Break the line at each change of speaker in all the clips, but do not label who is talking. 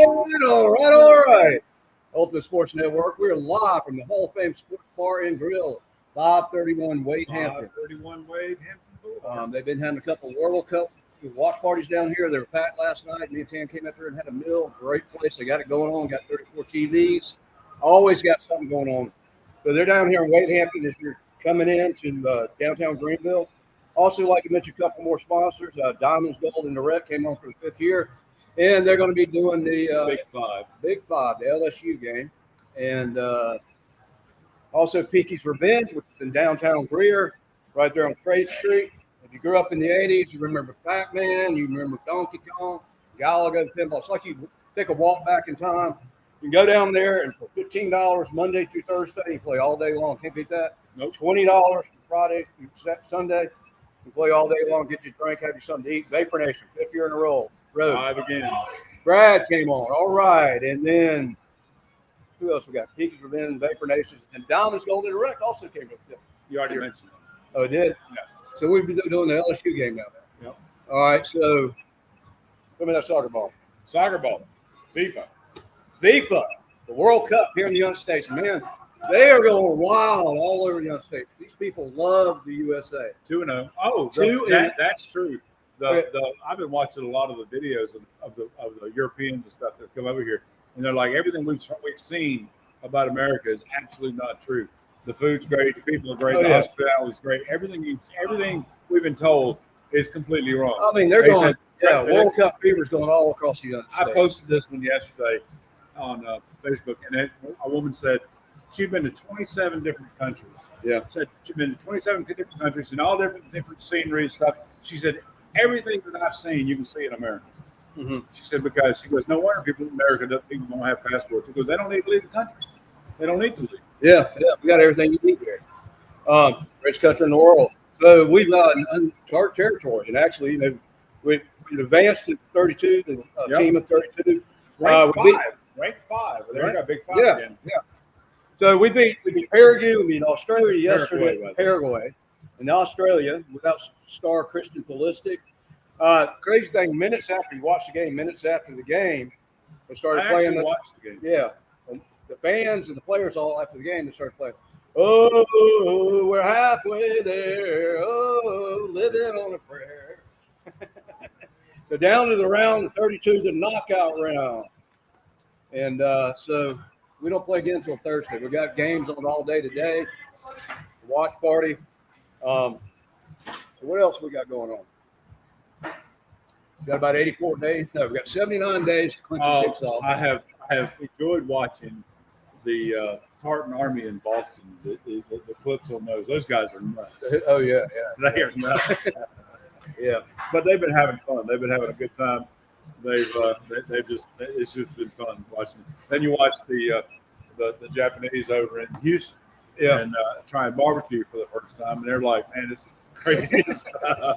All right. Ultimate Sports Network. We're live from the Hall of Fame Sports Bar and Grill, 531 Wade Hampton.
531 Wade Hampton.
They've been having a couple of World Cup watch parties down here. They were packed last night. Me and Tam came up here and had a meal. Great place. They got it going on. Got 34 TVs. Always got something going on. So they're down here in Wade Hampton if you're coming in to downtown Greenville. Also, like to mention a couple more sponsors. Diamonds Gold and Direct came on for the 5th year. And they're going to be doing the Big Five, the LSU game. And also Peaky's Revenge, which is in downtown Greer, right there on Trade Street. If you grew up in the 80s, you remember Pac-Man, you remember Donkey Kong, Galaga, Pinball. It's like you take a walk back in time. You can go down there and for $15 Monday through Thursday, you play all day long. Can't beat that.
Nope.
$20 Friday, Sunday. You play all day long, get you a drink, have you something to eat. Vapor Nation, 5th year in a row.
Five again.
Brad came on. All right. And then who else we got? Peaky's Revenge, Vapor Nation, and Diamonds Gold and Direct also came up.
You already mentioned it.
Oh, it did?
Yeah.
So we'll be doing the LSU game now.
Yep.
All right. So, give me that soccer ball.
Soccer ball. FIFA.
FIFA, the World Cup here in the United States. Man, they are going wild all over the United States. These people love the USA.
2-0. Oh, that's true. I've been watching a lot of the videos of the Europeans and stuff that come over here, and they're like, everything we've seen about America is absolutely not true. The food's great, the people are great, the hospitality is great. Everything we've been told is completely wrong.
I mean, they're going. World Cup fever is going all across the United States.
I posted this one yesterday on Facebook, and a woman said she'd been to 27 different countries.
Yeah,
said she'd been to 27 different countries and all different scenery and stuff. She said, everything that I've seen, you can see in America.
Mm-hmm.
She said, because she goes, no wonder people in America don't have passports. Because they don't need to leave the country. They don't need to leave.
Yeah, we got everything you need here. Rich country in the world. So we've got an uncharted territory, and actually, we've advanced to 32, the team of 32.
Ranked five. They got Big Five again.
Yeah. So we beat Paraguay, we beat Australia yesterday, Paraguay, and Australia without star Christian Pulisic. Crazy thing, minutes after the game, they started playing.
Watched the game.
Yeah, and the fans and the players all after the game, they started playing. Oh, we're halfway there. Oh, living on a prayer. So down to the round of 32, the knockout round, and so we don't play again until Thursday. We got games on all day today. Watch party. So what else we got going on? We got about 84 days. No, we got 79 days to Clemson kicks off.
I have enjoyed watching the Tartan Army in Boston. The clips on those. Those guys are nuts.
Oh yeah.
They are nuts.
Yeah,
but they've been having fun. They've been having a good time. They've it's just been fun watching. Then you watch the Japanese over in Houston, and trying barbecue for the first time, and they're like, "Man, this is crazy stuff."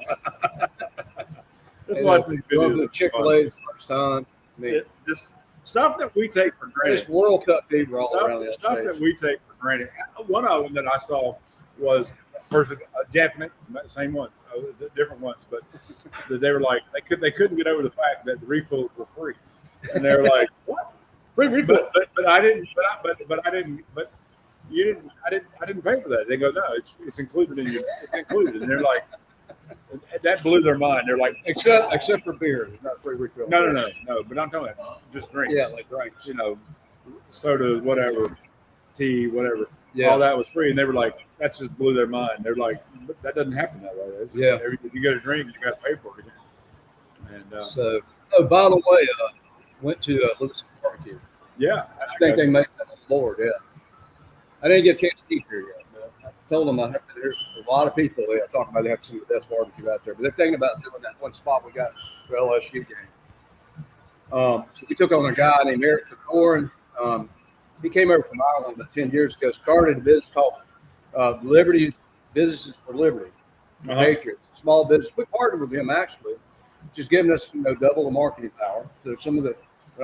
Just watch these videos.
The Chick-fil-A the first time. I mean,
just stuff that we take for granted.
This World Cup fever all around the
stuff that we take for granted. One of them that I saw was first a Japanese, same one. Different ones, but they were like they couldn't get over the fact that the refills were free, and they were like, "What?
Free refill?"
But I didn't pay for that. They go, "No, it's included in your, it's included," and they're like, that blew their mind. They're like,
except for beer, it's not free refill.
No. But I'm talking about just drinks.
Yeah, like drinks.
Soda, whatever, tea, whatever.
Yeah.
All that was free, and they were like, that just blew their mind. They're like, that doesn't happen that way. If you get a drink, you got to pay for it. And
by the way, went to Lucas Barbecue.
Yeah,
I think they made that on the board. Yeah, I didn't get a chance to eat here yet. I told them there's a lot of people there talking about they have some of the best barbecue out there, but they're thinking about doing that one spot we got for LSU game. So we took on a guy named Eric Corcoran. He came over from Ireland about 10 years ago, started a business called Liberty Businesses for Liberty, Patriots, small business. We partnered with him actually, just giving us double the marketing power. So when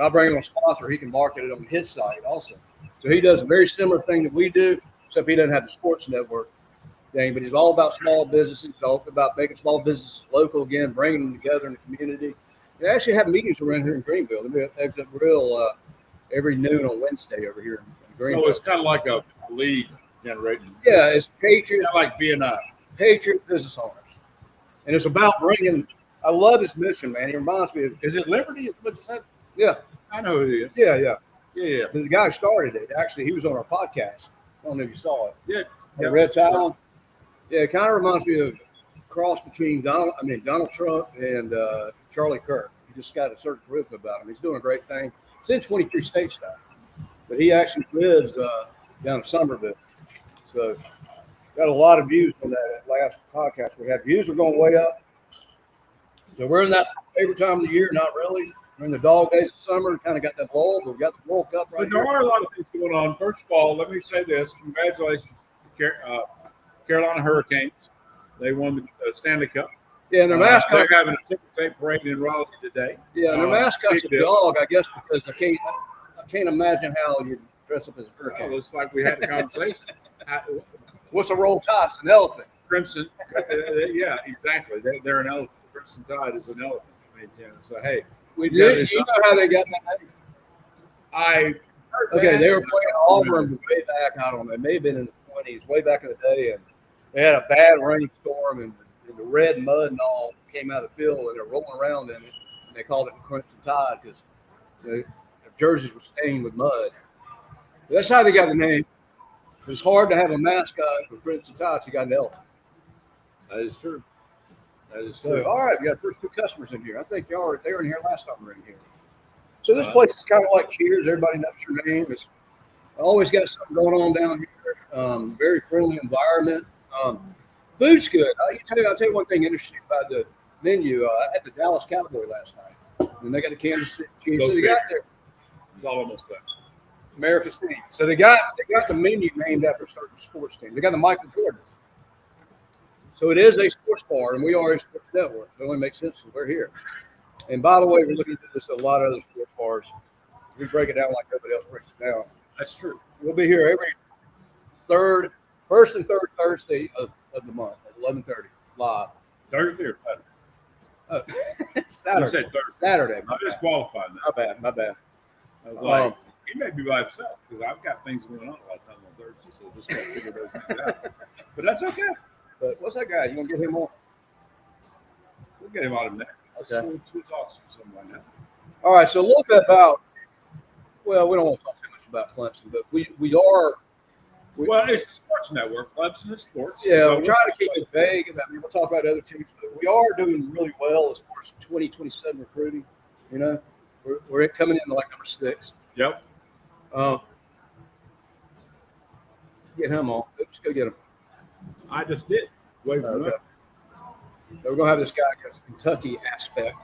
I bring him a sponsor, he can market it on his site also. So he does a very similar thing that we do, except he doesn't have the sports network thing. But he's all about small businesses. He's all about making small businesses local again, bringing them together in the community. They actually have meetings around here in Greenville. There's a real every noon on Wednesday over here in Greenville.
So it's kind of like a lead generating.
Yeah, it's Patriot,
Kind of like BNI.
Patriot business owners, and it's about bringing. I love his mission, man. He reminds me of.
Is it Liberty? Is what you said?
Yeah,
I know who it is.
yeah.
Yeah.
The guy who started it. Actually, he was on our podcast. I don't know if you saw it.
Yeah.
Red Tile. Yeah, it kind of reminds me of a cross between Donald Trump and Charlie Kirk. He just got a certain charisma about him. He's doing a great thing. It's in 23 states now, but he actually lives down in Somerville. So got a lot of views on that last podcast we had. Views are going way up. So we're in that favorite time of the year. Not really. We're in the dog days of summer. Kind of got that lull. We've got the World Cup right
But there
here.
are a lot of things going on. First of all, let me say this. Congratulations to Carolina Hurricanes. They won the Stanley Cup.
Yeah, and their mascot.
They're having a ticker tape parade in Raleigh today.
Yeah, and their mascot's a
big deal.
dog, I guess, because I can't imagine how you dress up as a
Well,
hurricane.
it's like we had a conversation.
What's a roll tide? It's an elephant.
Crimson. Yeah, exactly. They're an elephant. Crimson Tide is an elephant. I mean, so, hey.
You know how they got that name?
I heard
Okay,
that.
they were playing Auburn way back. I don't know. It may have been in the 20s, way back in the day, and they had a bad rainstorm, and the red mud and all came out of the field, and they're rolling around in it. And they called it the Crimson Tide because the jerseys were stained with mud. That's how they got the name. It's hard to have a mascot for Crimson Tide, so you got an elephant.
That is true. That is
So,
true.
all right, we got first two customers in here. I think they were in here last time we were in here. So this place is kind of like Cheers. Everybody knows your name. It's always got something going on down here. Very friendly environment. Food's good. I'll tell you one thing interesting about the menu. I had the Dallas Cowboy last night, and they got the Kansas City Chiefs. So they got their
It's almost that.
America's team. So they got the menu named after a certain sports team. They got the Michael Jordan. So it is a sports bar, and we are a sports network. It only makes sense that we're here. And by the way, we're looking at this at a lot of other sports bars. We break it down like nobody else breaks it down.
That's true.
We'll be here every first and third Thursday of the month at 11:30 live.
Thursday or Friday? You
Saturday.
said Thursday.
Saturday.
I'm just qualifying that.
My bad.
I was like, he may be by himself because I've got things going on a lot of times on Thursday, so just got to figure those things out. But that's okay.
But what's that guy? You gonna get him on?
We'll get him out of there.
Okay.
We'll talk to something right now.
All right. So a little bit about. Well, we don't want to talk too much about Clemson, but we are.
Well, it's a sports network. Clemson is sports.
Yeah,
So
we're trying to keep it vague. I mean, we'll talk about other teams, but we are doing really well as far as 2027 recruiting. You know, we're coming in like number 6.
Yep.
Get him on. Let's go get him.
I just did. Wait for
Okay.
that.
So we're gonna have this guy got a Kentucky aspect.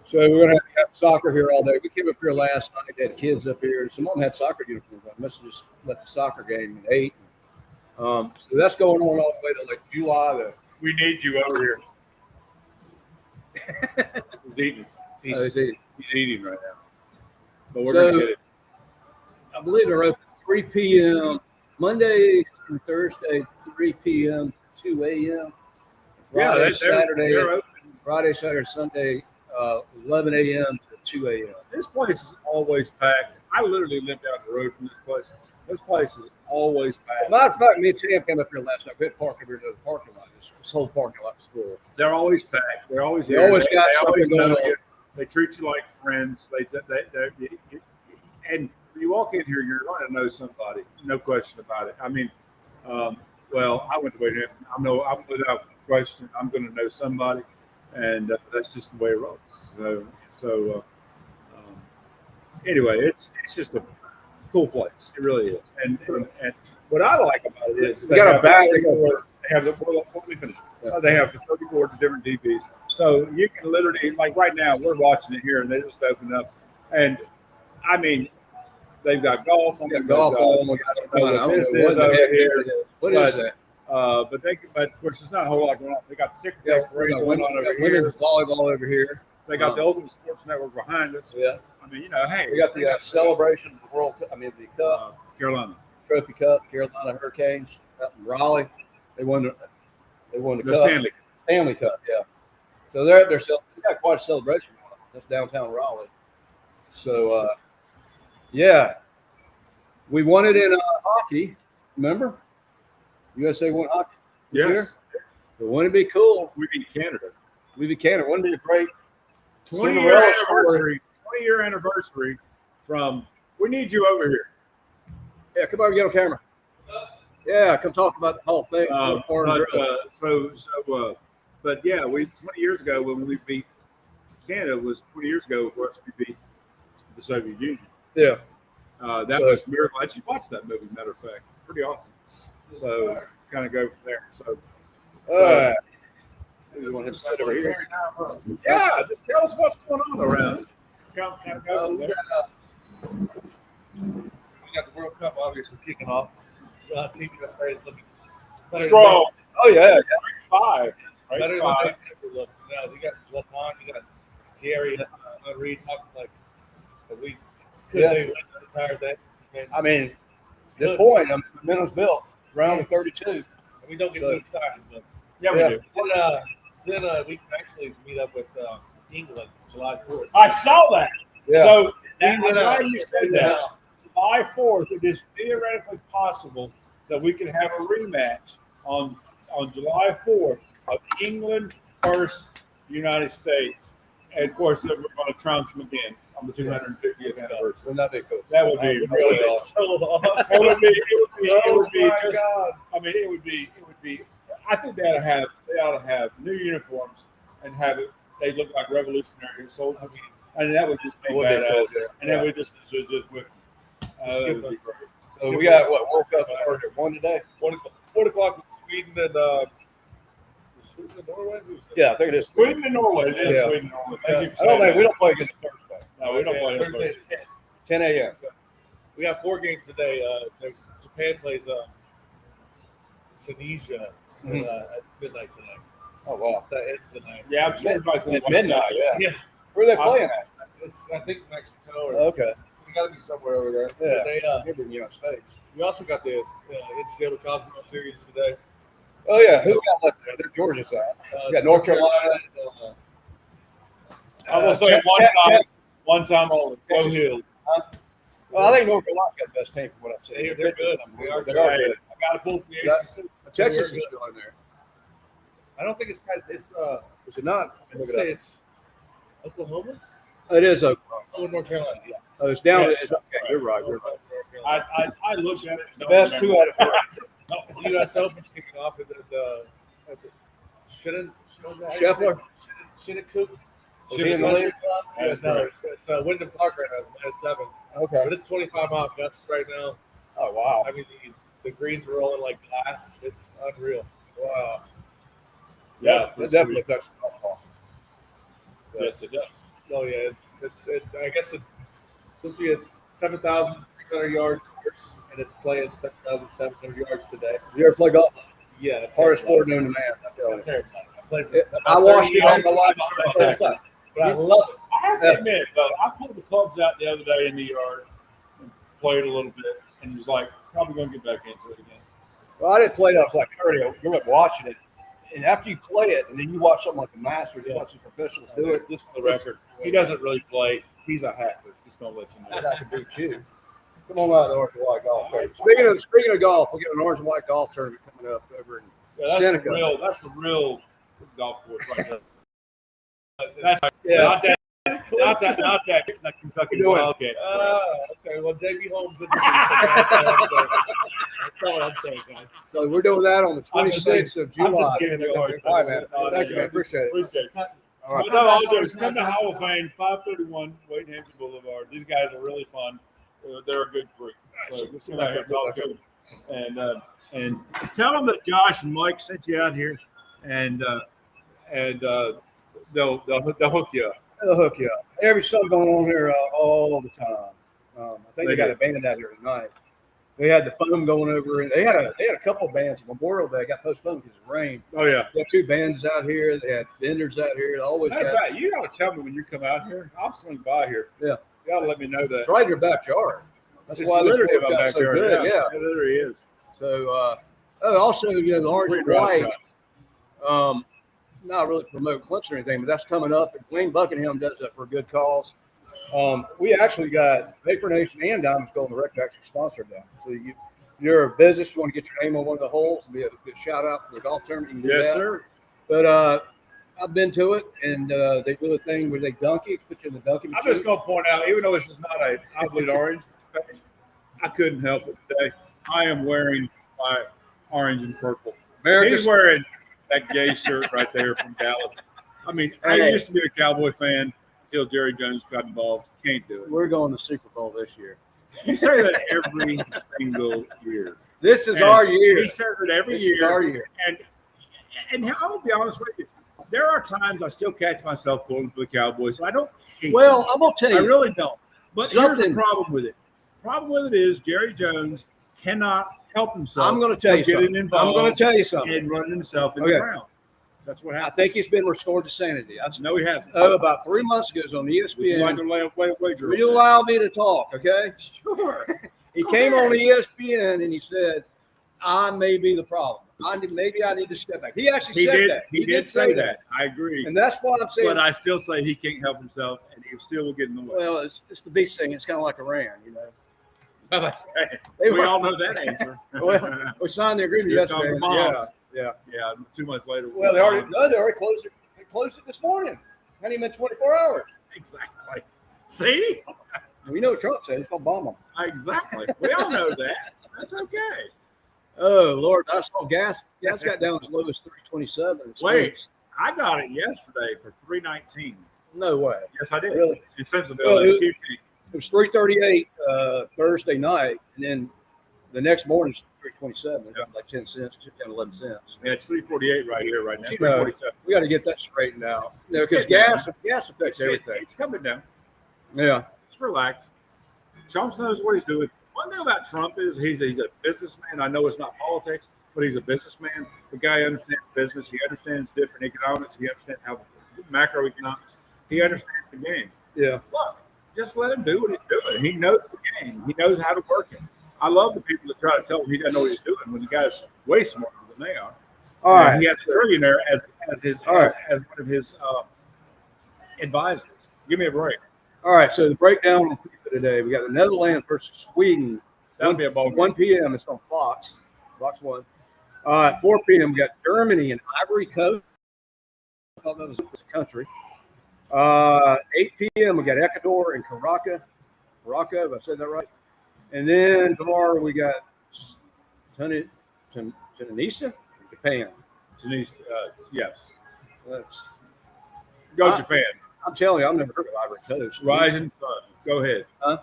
So we're gonna have soccer here all day. We came up here last night. They had kids up here. Some of them had soccer uniforms on. Must have just let the soccer game at 8. So that's going on all the way to like July.
We need you over here. He's eating. He's eating right now. But we're
So-
going to get it.
I believe they're open 3 p.m. Monday through Thursday, 3 p.m. to 2 a.m. Friday, Saturday,
they're open.
Friday, Saturday, Sunday, 11 a.m. to 2 a.m.
This place is always packed. I literally live down the road from this place. This place is always packed.
Matter of fact, me and Tam came up here last night. We had parked over here to the parking lot. This whole parking lot was full.
They're always packed. They're always
They
here.
always got
always
something going
know
on.
you. They treat you like friends. And you walk in here, you're going to know somebody. No question about it. I mean, well, I went to Wade Hampton. I'm without question. I'm going to know somebody, and that's just the way it rolls. Anyway, it's just a cool place. It really is. And what I like about it is
You got a bag.
they have the let me finish. They have the 34 different DBs. So you can literally, like right now, we're watching it here, and they just opened up. And I mean, they've got golf.
We got golf on. We got
I don't know what this is over here.
What is that?
But of course, there's not a whole lot going on. They got the ticker
Yeah,
parade
we
going
got
on over
women's
here.
volleyball over here.
They got the Ultimate Sports Network behind us.
Yeah.
I mean, you know, hey,
We got the celebration of the World Cup. I mean, the Cup,
Carolina.
Trophy Cup, Carolina Hurricanes out in Raleigh. They won the
The
Cup.
Stanley.
Stanley Cup, yeah. So they got quite a celebration. That's downtown Raleigh. So yeah, we won it in hockey. Remember, USA won hockey this year. But wouldn't it be cool?
We beat Canada.
We beat Canada. Wouldn't it be a great
20-year anniversary from. We need you over here.
Yeah, come over and get on camera. Yeah, come talk about the Hall of Fame.
But yeah, 20 years ago when we beat Canada was 20 years ago for us we beat the Soviet Union.
Yeah.
That was a miracle. I actually watched that movie, matter of fact. Pretty awesome. So kind of go from there. So
you want him to sit over here?
Yeah, just tell us what's going on around. Kind of go from there.
We got the World Cup obviously kicking off. Team USA is looking
Strong.
Oh yeah.
Five.
better than they ever looked. Now you got Zlatan, you got Thierry Henry talking like a week. Could they win the entire thing?
I mean, this point, the momentum's built. Round of 32.
We don't get too excited, but
Yeah, we do.
then we can actually meet up with England July 4th.
I saw that.
Yeah.
So I'm glad you said that. July 4th, it is theoretically possible that we can have a rematch on July 4th of England versus United States. And of course, we're going to trounce them again on the 250th anniversary.
Wouldn't that be cool?
That would be really awesome. It would be just. I mean, it would be. I think they ought to have new uniforms and have it. They look like revolutionary soldiers, and that would just be badass. And then we just whip. That would be great.
So we got what World Cup started at 1 today.
1 o'clock Sweden and Norway.
Yeah, I think it is.
Sweden and Norway.
Yeah.
Sweden and Norway. Thank you for
I don't
saying
think we
that.
don't play against Thursday.
No, we don't play on
Thursday
Thursday.
at
10
10.
a.m.
We got 4 games today. Japan plays Tunisia at midnight tonight.
Oh wow.
That is tonight.
Yeah, I'm sure everybody's going
At
to watch
midnight.
that.
Yeah. Where are they playing at?
It's I think Mexico. Or
Okay.
We got to be somewhere over there.
Yeah.
They,
Maybe in the United States.
we also got the NCAA Cosmo Series today.
Oh yeah. Who got left there? They're Georgia side. We got North Carolina.
I will say one time only. Go Hills.
Well, I think North Carolina got the best team from what I've seen.
They're good.
They
They are
are
good.
good.
I got to pull from the ACC.
Texas is still in there.
I don't think it's
Is it not?
I'd say it's Oklahoma.
It is Oklahoma.
Oh, North Carolina. Yeah.
Oh, it's down.
Yes.
It's, okay, you're right. You're right.
North Carolina.
I looked at it.
The best 2 out of 4.
The U.S. Open's kicking off at the
Scheffler?
Shinnecock.
Is he in the league?
It's Wyndham Park right now. It's -7.
Okay.
But it's 25 mile gusts right now.
Oh wow.
I mean, the greens are rolling like glass. It's unreal. Wow.
Yeah,
it definitely touched the golf ball.
Yes, it does.
Oh yeah, I guess it's supposed to be a 7,300 yard course, and it's playing 7,700 yards today.
You ever play golf?
Yeah,
Hardest sport known to man. I'm telling you.
terrible. I played
I watched it on the live.
but I love it.
I have to admit, though, I pulled the clubs out the other day in the yard and played a little bit, and was like, probably going to get back into it again.
Well, I didn't play it. I was like 30. I grew up watching it. And after you play it, and then you watch something like the Masters, you watch the professionals do it.
Just for the record, he doesn't really play. He's a hacker. Just going to let you know.
I could beat you. Come on out to the Orange and White Golf Tournament. Speaking of golf, we got an Orange and White Golf Tournament coming up over in
Yeah,
Seneca.
that's a real golf course right there. That's
Yeah.
not that Kentucky Wildcat.
Okay. Well, JB Holmes. That's all I'm saying, guys.
So we're doing that on the
I'm just
26th of
I'm
July.
just giving you a hard
All right,
time.
man.
No,
Thank you, man. Appreciate it.
Appreciate it.
All right.
But no, all jokes. Come to Howell Fame, 531 Wade Hampton Boulevard. These guys are really fun. They're a good group. So just come out here and talk to them. And tell them that Josh and Mike sent you out here, and they'll hook you up.
They'll hook you up. Every show going on here all the time. I think they got a band out here tonight. They had the foam going over, and they had a couple of bands. Memorial Day got postponed because of rain.
Oh yeah.
They had 2 bands out here. They had vendors out here. They always
Matter
had.
of fact, you got to tell me when you come out here. I'll swing by here.
Yeah.
You got to let me know that.
It's right in your backyard. That's
It's
why this
literally
worked
my
out so
backyard.
good. Yeah.
It literally is.
So also, the orange and
Great
white.
restaurants.
not really promote Clemson or anything, but that's coming up. And Wayne Buckingham does that for a good cause. We actually got Vapor Nation and Diamonds Gold Direct actually sponsored that. So you're a business, you want to get your name on one of the holes, be a good shout out for the golf tournament. You can do
Yes,
that.
sir.
But I've been to it, and they do a thing where they dunk it, put you in the dunking
I'm
machine.
just going to point out, even though this is not a I bleed orange, I couldn't help it today. I am wearing my orange and purple. He's wearing that gay shirt right there from Dallas. I mean, I used to be a Cowboy fan until Jerry Jones got involved. Can't do it.
We're going to Super Bowl this year.
You say that every single year.
This is
And
our year.
He says it every
This
year.
is our year.
And I will be honest with you. There are times I still catch myself pulling for the Cowboys, so I don't hate
Well,
them.
I'm gonna tell you,
I really don't. But here's the
Something-
problem with it. Problem with it is Jerry Jones cannot help himself.
I'm going to tell you
from getting
something. I'm
involved
going to tell you something.
and running himself in
Okay.
the ground. That's what
I
happened.
think he's been restored to sanity.
No, he hasn't.
About 3 months ago, it was on
Would you
ESPN.
like to lay a wager?
Will you allow me to talk? Okay.
Sure.
He
Go
came
ahead.
on ESPN and he said, "I may be the problem. Maybe I need to step back." He actually
He
said
did.
that.
He did say that. I agree.
and that's why I'm saying.
But I still say he can't help himself, and he still will get in the way.
Well, it's the beast thing. It's kind of like Iran, you know.
We all know that answer.
Well, we signed the agreement
You're
yesterday.
talking bombs.
Yeah.
Yeah, 2 months later.
Well, they already closed it. They closed it this morning. Hadn't even been 24 hours.
Exactly. See?
And we know what Trump said. He's gonna bomb them.
Exactly. We all know that. That's okay.
Oh Lord, I saw gas. Gas got down as low as 327.
Wait. I got it yesterday for $3.19.
No way.
Yes, I did.
Really?
In Simpsonville.
Well,
at QT.
It was 338 Thursday night, and then the next morning it's 327, like 10 cents, 10, 11 cents.
Yeah, it's 348 right here, right now.
You know,
347.
we got to get that straightened out.
It's
Because
getting
gas affects everything.
It's coming down.
Yeah.
Just relax. Trump knows what he's doing. One thing about Trump is he's a businessman. I know it's not politics, but he's a businessman. The guy understands business. He understands different economics. He understands how macroeconomics. He understands the game.
Yeah.
Look, just let him do what he's doing. He knows the game. He knows how to work it. I love the people that try to tell him he doesn't know what he's doing when the guy's way smarter than they are.
All
And
right.
he has a trillionaire as
All right.
one of his advisors. Give me a break.
All right. So the breakdown on FIFA today, we got the Netherlands versus Sweden.
That'll be a ball game.
1 p.m. It's on Fox 1. At 4 p.m. we got Germany and Ivory Coast. I thought that was a country. 8 p.m. we got Ecuador and Caracas. If I said that right. And then tomorrow we got Tunisia, Japan.
Tunisia, yes.
That's,
Go Japan.
I'm telling you, I've never heard of Ivory Coast.
Rising sun. Go ahead.
Huh?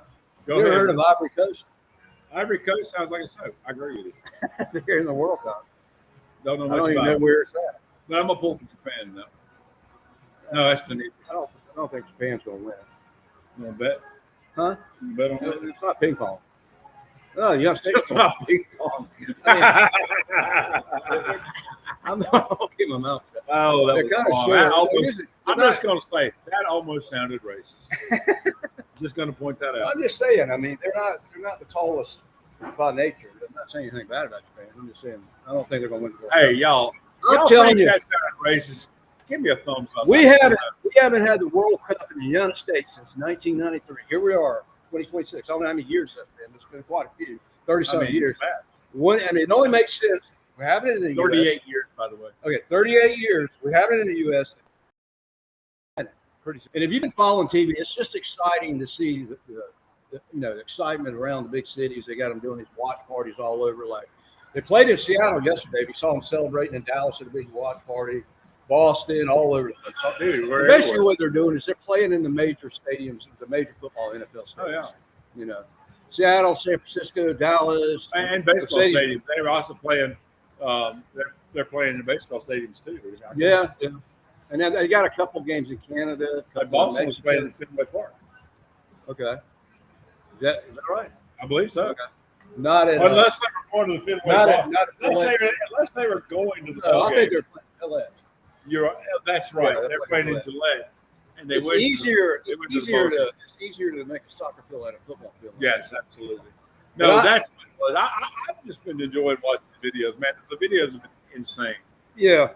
Go
You ever
ahead.
heard of Ivory Coast?
Ivory Coast sounds like a soap. I agree with you.
They're in the World Cup.
Don't know
I
much
don't even
about
know
it.
where it's at.
But I'm going to pull from Japan, though. No, that's Tunisia.
I don't think Japan's going to win.
You want to bet?
Huh?
You bet on that?
It's not ping pong. No, you have to
It's not ping pong.
I'm not get my mouth shut.
Oh, that
They're
was
kind of
wrong.
short.
That almost,
They're
I'm
not-
just going to say, that almost sounded racist. Just going to point that out.
I'm just saying. I mean, they're not the tallest by nature. I'm not saying anything bad about Japan. I'm just saying I don't think they're going to win the World
Hey,
Cup.
y'all.
I'm
Y'all
telling
think
you,
that sounded racist? Give me a thumbs up.
we haven't had the World Cup in the United States since 1993. Here we are, 2026. I don't know how many years that's been. It's been quite a few, 30-some years.
It's bad.
It only makes sense. We're having it in the
38
US.
years, by the way.
Okay, 38 years. We're having it in the U.S. Pretty soon. And if you've been following TV, it's just exciting to see the excitement around the big cities. They got them doing these watch parties all over. Like they played in Seattle yesterday. We saw them celebrating in Dallas at a big watch party. Boston, all over the place.
Dude, we're
Basically,
everywhere.
what they're doing is they're playing in the major stadiums, the major football NFL stadiums.
Oh, yeah.
You know, Seattle, San Francisco, Dallas,
And baseball
Mercedes.
stadiums. They're also playing. They're playing in baseball stadiums too.
Yeah. And then they got a couple games in Canada. a
Like
couple in
Boston was
Mexico.
playing in Fenway Park.
Okay. Is that right?
I believe so.
Okay. Not at
Unless they were going to the Fenway
not
Park.
at, not at
Unless they were going to the
no, I
ball
think
game.
they're playing LS.
That's right.
Yeah, they're
they're
playing
playing in Gillette. And they
It's
went to-
easier.
they
It's
went to the
easier
ball
to it's easier to make a soccer field than a football field.
Yes, absolutely. No,
But
that's what it was. I've just been enjoying watching the videos, man. The videos have been insane.
Yeah.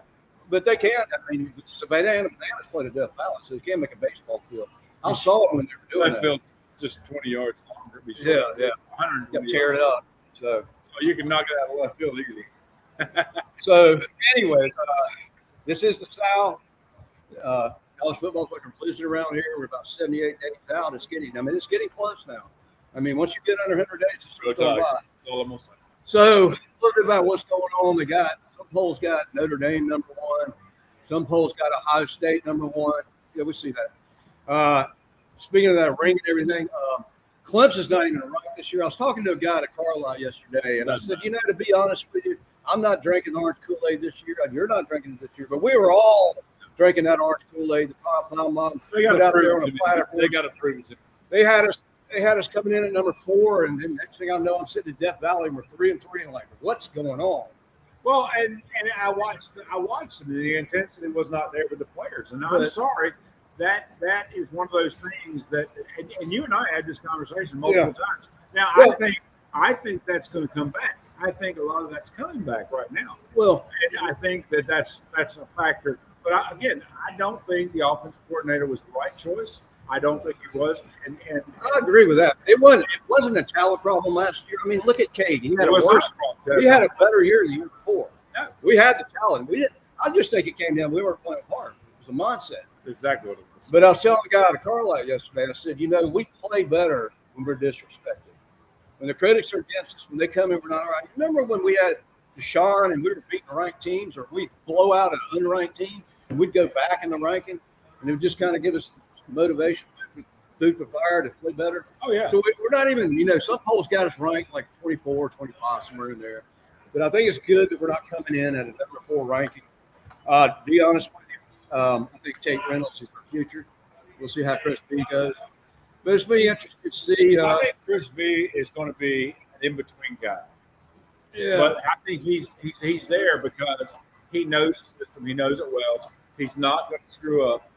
But they can. I mean, Savannah Bananas played a Death Valley, so they can make a baseball field. I saw them when they were doing
That
that.
field's just 20 yards longer.
Yeah.
100
Tear it up. So
you can knock it out of left field easily.
So, anyways, this is the South. College football's looking blizzard around here. We're about 78 days out. It's getting close now. I mean, once you get under 100 days, it's
Go
going by.
Tigers. That's all I'm gonna say.
So, a little bit about what's going on. Some polls got Notre Dame #1. Some polls got Ohio State #1. Yeah, we see that. Speaking of that ring and everything, Clemson's not even ranked this year. I was talking to a guy at Carlisle yesterday, and I said, to be honest with you, I'm not drinking orange Kool-Aid this year. You're not drinking it this year, but we were all drinking that orange Kool-Aid. The Pom Mom
They got
put
to
out there
prove
on
it
a
to me.
platter.
They got to prove it to me.
They had us coming in at #4, and then next thing I know, I'm sitting in Death Valley, and we're 3-3, and like, what's going on?
Well, and I watched them. The intensity was not there with the players, and I'm
But-
sorry. That is one of those things that, and you and I had this conversation multiple times. Now,
Well-
I think that's going to come back. I think a lot of that's coming back right now,
Well,
and I think that's a factor. But again, I don't think the offensive coordinator was the right choice. I don't think he was, and
I agree with that. It wasn't a talent problem last year. I mean, look at Cade. He had
it was
worse.
their fault.
He had a better year the year before.
No.
We had the talent. We didn't. I just think it came down. We weren't playing hard. It was a mindset.
Exactly what it was.
But I was telling the guy at Carlisle yesterday, I said, we play better when we're disrespected. When the critics are against us, when they come in, we're not all right. Remember when we had Deshaun and we were beating ranked teams, or we'd blow out an unranked team, and we'd go back in the ranking, and it would just kind of give us motivation, food for fire to play better.
Oh yeah.
So we're not even, some polls got us ranked like 24, 25, somewhere in there. But I think it's good that we're not coming in at a #4 ranking. To be honest with you, I think Tate Reynolds is our future. We'll see how Chris B goes. But it's really interesting to see.
I think Chris V is going to be an in-between guy.
Yeah.
But I think he's there because he knows the system. He knows it well. He's not going to screw up,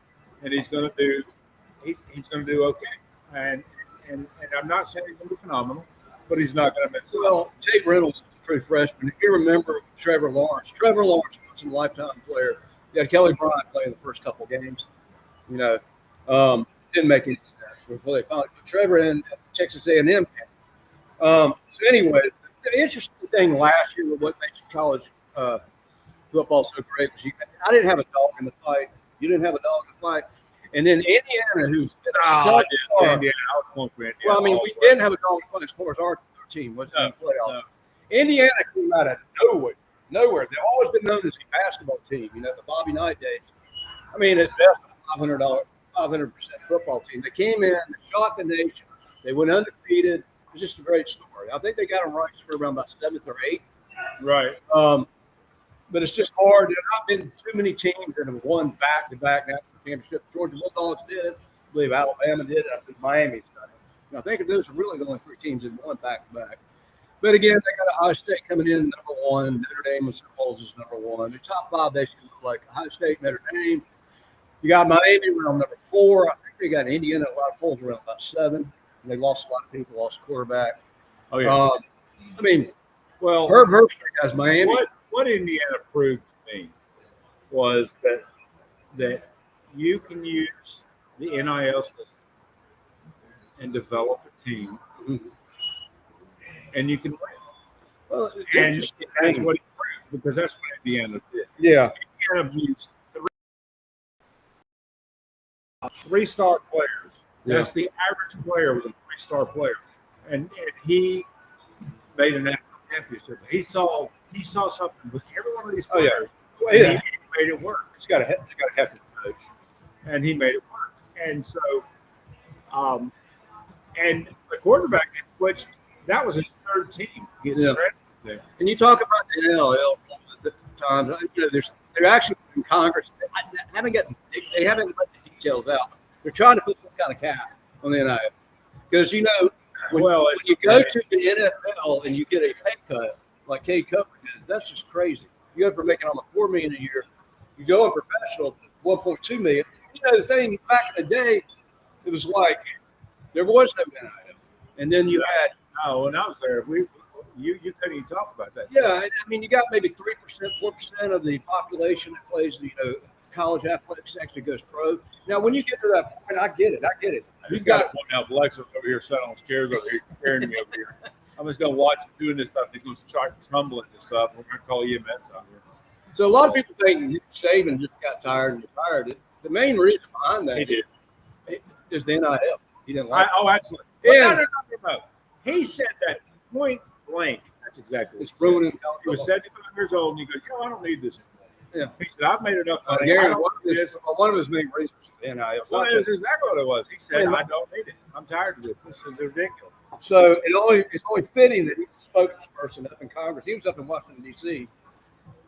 and he's going to do okay. And I'm not saying he's going to be phenomenal, but he's not going to mess up.
Well, Tate Reynolds is a true freshman. If you remember Trevor Lawrence was a lifetime player. You had Kelly Bryant playing the first couple games. Didn't make any sense. But Trevor and Texas A&M. So anyway, the interesting thing last year with what makes college football so great was I didn't have a dog in the fight. You didn't have a dog in the fight. And then Indiana, who's been so far.
Indiana, I was going for Indiana.
Well, I mean, we didn't have a dog in the fight as far as our team wasn't in the playoffs.
No.
Indiana came out of nowhere. They've always been known as a basketball team, the Bobby Knight days. I mean, at best, a 500% football team. They came in, they shocked the nation. They went undefeated. It was just a great story. I think they got them ranked for around about 7th or 8th.
Right.
But it's just hard. There have not been too many teams that have won back-to-back national championships. Georgia Bulldogs did. I believe Alabama did. I think Miami's done it. And I think those are really the only 3 teams that won back-to-back. But again, they got Ohio State coming in #1. Notre Dame was supposed as #1. The top 5 basically look like Ohio State, Notre Dame. You got Miami around #4. I think they got Indiana a lot of polls around about 7. And they lost a lot of people, lost quarterback.
Oh yeah.
I mean,
Well,
Herb Herbstreit has Miami.
What Indiana proved to me was that you can use the NIL system and develop a team, and you can win.
Well,
And that's what he proved, because that's what Indiana did.
Yeah.
Indiana used 3-star players.
Yeah.
That's the average player was a 3-star player, and he made an national championship. He saw something with every one of these
Oh, yeah.
players.
Well,
and
yeah.
he made it work.
It's got a hefty coach.
And he made it work. And so, and the quarterback had switched. That was his 3rd team. He had
Yeah.
drafted there.
And you talk about the NLL at the times. They're actually in Congress. They haven't let the details out. They're trying to put some kind of cap on the NIL because when
It's
you go
okay.
to the NFL and you get a pay cut like Cade Coker did, that's just crazy. You go from making almost $4 million a year, you go in professional to $1.2 million. The thing back in the day, it was like there was no NIL, and then you had
No, when I was there, you couldn't even talk about that.
Yeah, I mean, you got maybe 3%, 4% of the population that plays, college athletics actually goes pro. Now, when you get to that point, I get it.
You've got one now. Blex over here sitting on chairs over here, scaring me over here. I'm just gonna watch him doing this stuff. He's gonna start tumbling and stuff. We're gonna call EMS out here.
So a lot of people think Saban just got tired and retired. The main reason behind that is the NIL. He didn't like.
Absolutely.
Yeah.
No. He said that point blank. That's exactly what
It's ruining.
he was 75 years old, and he goes, I don't need this anymore.
Yeah.
He said, I've made enough money.
Gary,
I don't need this.
one of his main reasons was the NIL.
Well, it was exactly what it was. He said, I don't need it. I'm tired of this. This is ridiculous.
So it's only fitting that he's a spokesperson up in Congress. He was up in Washington, D.C.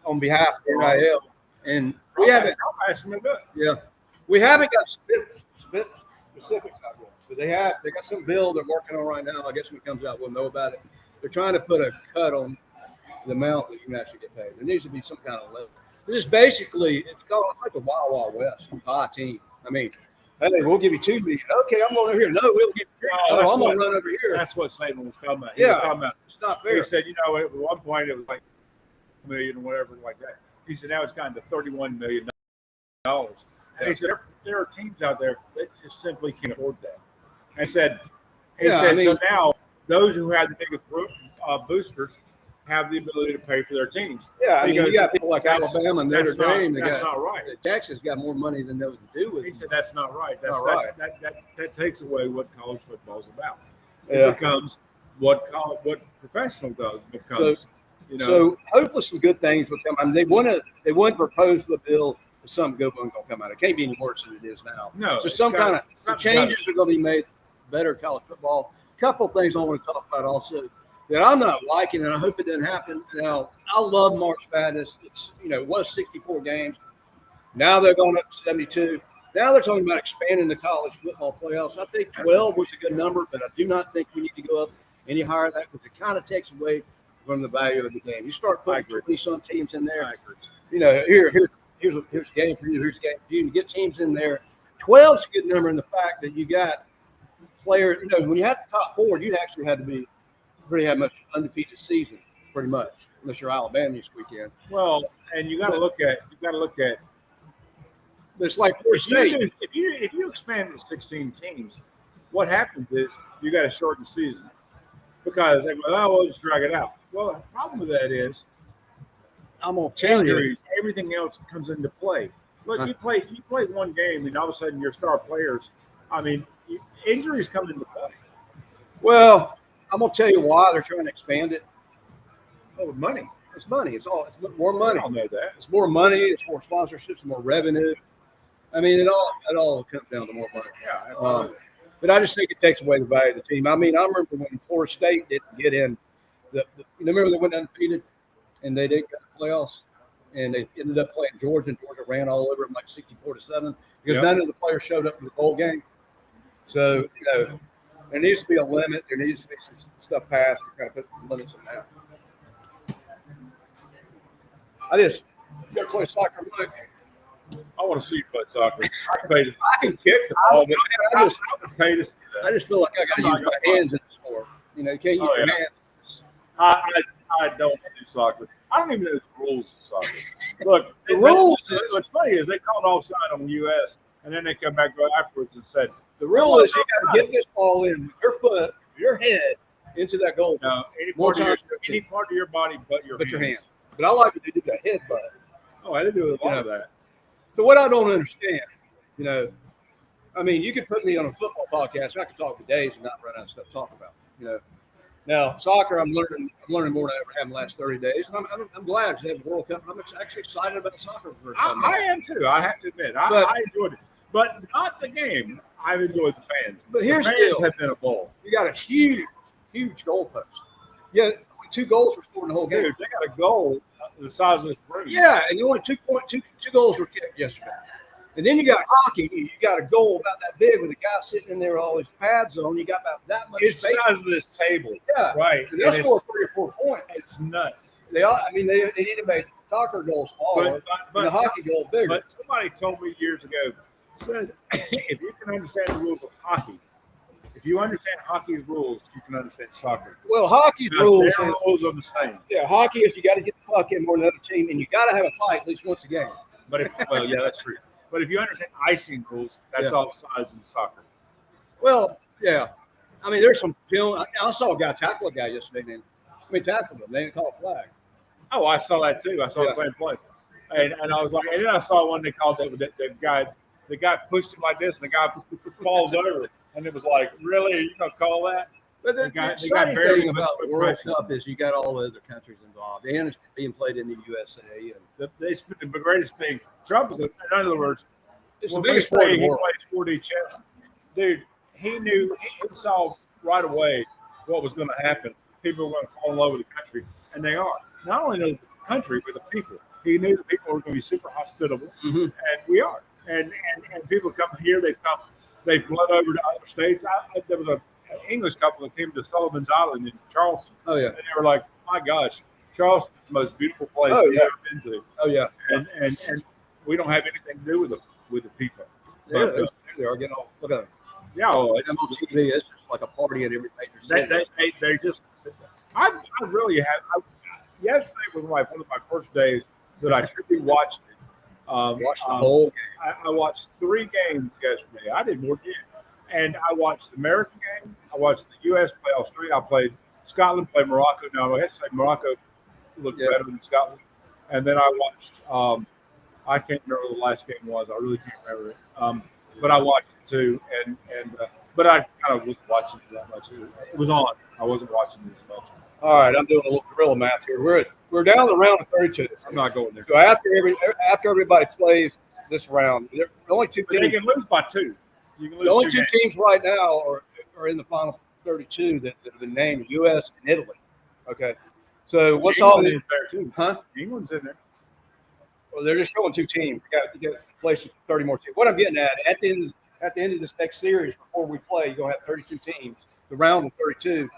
on behalf of the NIL. And we haven't got specifics out yet. But they got some bill they're working on right now. I guess when it comes out, we'll know about it. They're trying to put a cut on the amount that you can actually get paid. There needs to be some kind of level. It's basically, it's called like the Wild Wild West. You buy a team. I mean, hey, we'll give you $2 million. Okay, I'm going over here. No, we'll give you I'm going to run over here.
That's what Saban was talking about. He was talking about,
it's not fair.
He said, at one point it was like $1 million or whatever like that. He said now it's gotten to $31 million. And he said there are teams out there that just simply can't afford that. And said, so now those who have the biggest boosters have the ability to pay for their teams.
Yeah, I mean, you got people like Alabama and Notre Dame.
That's not right.
Texas got more money than those to do with.
He said that's not right. That's
not right.
That takes away what college football is about.
Yeah.
It becomes what professional does becomes.
So hopefully some good things will come. I mean, they want to propose the bill. Something good one gonna come out. It can't be any worse than it is now.
No.
So some changes are going to be made. Better college football. A couple of things I want to talk about also that I'm not liking, and I hope it doesn't happen. Now, I love March Madness. It's it was 64 games. Now they're going up to 72. Now they're talking about expanding the college football playoffs. I think 12 was a good number, but I do not think we need to go up any higher than that because it kind of takes away from the value of the game. You start putting 20-some teams in there. Here's a game for you. Here's a game for you. You get teams in there. 12 is a good number in the fact that you got players. When you have the top four, you'd actually have to be pretty much undefeated season, pretty much, unless you're Alabama this weekend.
Well, and you got to look at.
It's like Florida State.
If you expand to 16 teams, what happens is you got to shorten the season because they go, we'll just drag it out. Well, the problem with that is,
I'm gonna tell you,
everything else comes into play. Look, you play one game, and all of a sudden your star players. I mean, injuries come into play.
Well, I'm gonna tell you why they're trying to expand it.
Oh, money.
It's money. It's more money.
I don't know that.
It's more money. It's more sponsorships. More revenue. I mean, it all comes down to more money.
Yeah.
But I just think it takes away the value of the team. I mean, I remember when Florida State didn't get in. Remember they went undefeated, and they didn't get the playoffs, and they ended up playing Georgia, and Georgia ran all over them like 64-7 because none of the players showed up for the bowl game. So there needs to be a limit. There needs to be some stuff passed. We're going to put limits on that. You got to play soccer. Look,
I want to see you play soccer. I
can kick the ball, but I just feel like I got to use my hands in the sport. You can't use your hands.
I don't do soccer. I don't even know the rules of soccer. Look, the rules. What's funny is they called offside on the U.S. and then they come back afterwards and said
the rule is you got to get this ball in with your foot, your head into that goal.
No, any part of your body but your hands.
But I like to do the headbutt.
Oh, I didn't do a lot of that.
So what I don't understand, I mean, you could put me on a football podcast. I could talk for days and not run out of stuff to talk about. Now soccer, I'm learning more than I ever have in the last 30 days. And I'm glad to have the World Cup. I'm actually excited about soccer for the first time.
I am too. I have to admit, I enjoyed it, but not the game. I've enjoyed the fans.
But here's
the fans have been a ball.
You got a huge goal post. Yeah, 2 goals were scored in the whole game.
Dude, they got a goal the size of this room.
Yeah, and you only 2 goals were kicked yesterday. And then you got hockey. You got a goal about that big with a guy sitting in there with all his pads on. You got about that much
it's
space.
The size of this table.
Yeah.
Right.
And they'll score 3 or 4 points.
It's nuts.
They need to make soccer goals smaller and the hockey goal bigger.
But somebody told me years ago, said, if you can understand the rules of hockey, if you understand hockey's rules, you can understand soccer.
Well, hockey's
Because
rules.
their rules are the same.
Yeah, hockey is you got to get the puck in more than the other team, and you got to have a fight at least once a game.
But yeah, that's true. But if you understand icing rules, that's
Yeah.
offsides in soccer.
Well, yeah. I mean, there's some film. I saw a guy tackle a guy yesterday, man. Tackled him. They didn't call a flag.
Oh, I saw that too. I saw
Yeah.
the same play, and I was like, and then I saw one they called that guy. The guy pushed him like this, and the guy falls over, and it was like, really, are you gonna call that?
But
The guy
exciting
barely
thing about the
put
World
pressure.
Cup is you got all the other countries involved, and it's being played in the USA. And
The greatest thing. Trump is, in other words,
it's the
when we
biggest sport
say
in
he
the world.
plays 4D chess, dude, he knew, he saw right away what was going to happen. People were going to fall in love with the country, and they are. Not only the country, but the people. He knew the people were going to be super hospitable,
Mhm.
and we are. And people come here, they've bled over to other states. There was an English couple that came to Sullivan's Island in Charleston,
Oh yeah.
and they were like, my gosh, Charleston's the most beautiful place
Oh,
we've
yeah.
ever been to.
Oh yeah.
And we don't have anything to do with the FIFA.
Yeah,
But,
they are getting all. Look at them.
yeah, well,
Them on TV. It's just like a party at every major city.
they just. I really have. Yesterday was one of my first days that I truly watched it.
Watch the whole.
I watched 3 games yesterday. I did more than and I watched the American game. I watched the U.S. play Australia. I played Scotland play Morocco. Now I have to say Morocco looked
Yeah.
better than Scotland. And then I watched. I can't remember what the last game was. I really can't remember it. But I watched it too, but I kind of wasn't watching it that much. It was on. I wasn't watching it as much.
All right, I'm doing a little gorilla math here. We're down the round of 32.
I'm not going there.
So after everybody plays this round, there are only two
But they
teams.
can lose by 2. You can lose
The only
2
two
games.
teams right now are in the final 32 that have been named: U.S. and Italy. Okay. So what's all
England
this?
is there too.
Huh?
England's in there.
Well, they're just showing 2 teams. You got places 30 more teams. What I'm getting at the end of this next series, before we play, you're gonna have 32 teams. The round of 32.